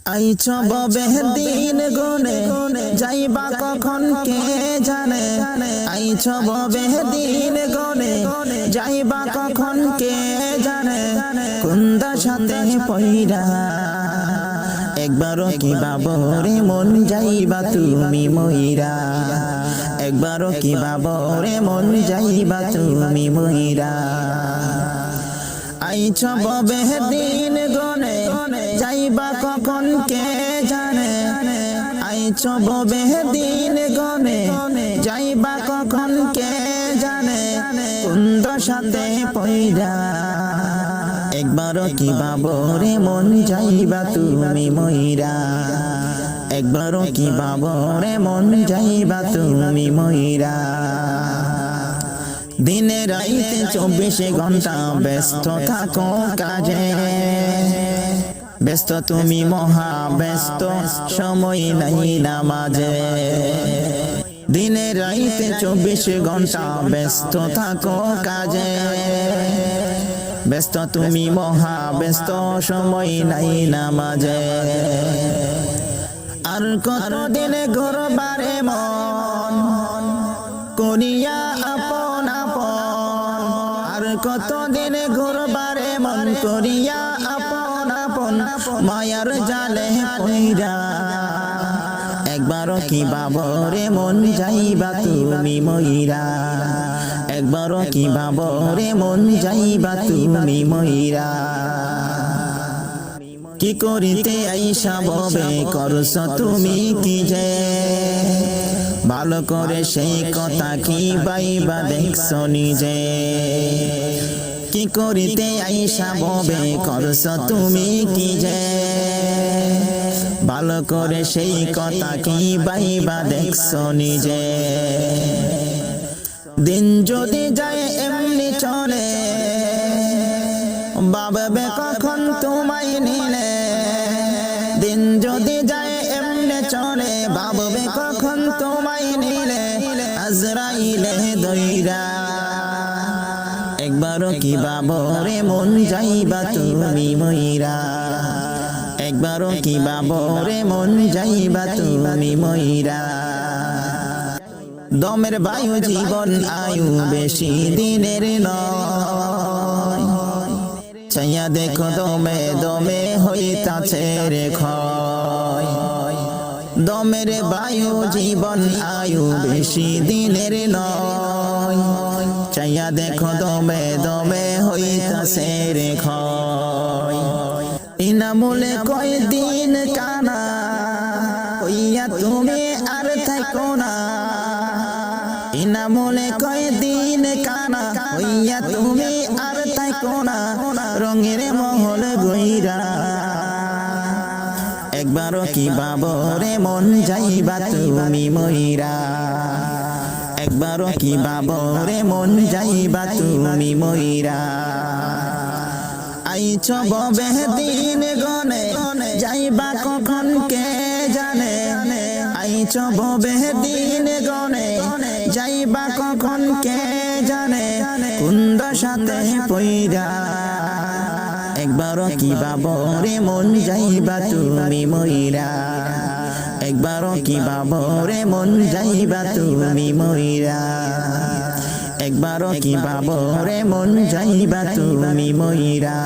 আইছ ববে দিন গনে যাইবা কখন কে জানে। আইছ ববে দিন গনে যাইবা কখন কে জানে। কুন্দা সাথে পইরা একবারও কি বাবরে মন যাইবা তুমি মইরা। একবারও কি বাবরে মন যাইবা তুমি মইরা। আইছ ববে দিন গনে যাইবা কখন কে জানে। আইছ ববে দিন গনে যাইবা কখন কে জানে। কুন্দ সাথে পইরা একবারও কি বাবরে মন যাইবা তুমি মইরা। একবারও কি বাবরে মন যাইবা তুমি মইরা। দিনে রাইতে 24 ঘন্টা ব্যস্ত থাকো কাজে। ব্যস্ত তুমি মহা ব্যস্ত, সময় নাই নামাজে। দিনে রাইতে 24 ঘন্টা ব্যস্ত থাকো কাজে। ব্যস্ত তুমি মহা ব্যস্ত, সময় নাই নামাজে। আর কত দিনে ঘরবারে মন করিয়া আপন আপন। আর কত দিনে ঘরবারে মন করিয়া আপন আপন। মায়ার জালে পইরা একবারও কি বাবরে মন যাইবা তুমি মইরা। একবারও কি বাবরে মন যাইবা তুমি মইরা। কি করিতে আইসা ববে করছ তুমি কি যে। ভালো করে সেই কথা কি বাইবা দেখছ নিজে। কি করিতে আইসা ববে করছ তুমি কি যে। ভালো করে সেই কথা কি বাইবা দেখছ নিজে। দিন যদি যায় এমনি চলে ভাববে কখন তোমায় নিলে। দিন যদি যায় এমনি চলে ভাববে কখন তোমায় নিলে। আজরাইলে দইরা একবারও কি বাবরে মন যাইবা তুমি মইরা। একবারও কি বাবরে মন যাইবা তুমি মইরা। দমের বায়ু জীবন আয়ু বেশি দিনের নয়। চাইয়া দেখো দমে দমে হইতাছে রে ক্ষয়। দমের বায়ু জীবন আয়ু বেশি দিনের নয়। চাইয়া দেখো দমে দমে হইতাছে রে ক্ষয়। ইনামুলে কয় দিন কানা হইয়া তুমি আর থাকো না। ইনামুলে কয় দিন কানা হইয়া তুমি আর থাকো না। রঙের মহল গইরা একবারও কি বাবরে মন যাইবা তুমি মইরা। একবারও কি বাবরে মন যাইবা তুমি মইরা। আইছ ববে দিন গনে যাইবা কখন কে জানে। আইছ ববে দিন গনে যাইবা কখন কে জানে। কুন্দ সাথে পইরা একবারও কি বাবরে মন যাইবা তুমি মইরা। একবারও কি বাবরে মন যাইবা তুমি মইরা। একবারও কি বাবরে মন যাইবা তুমি মইরা।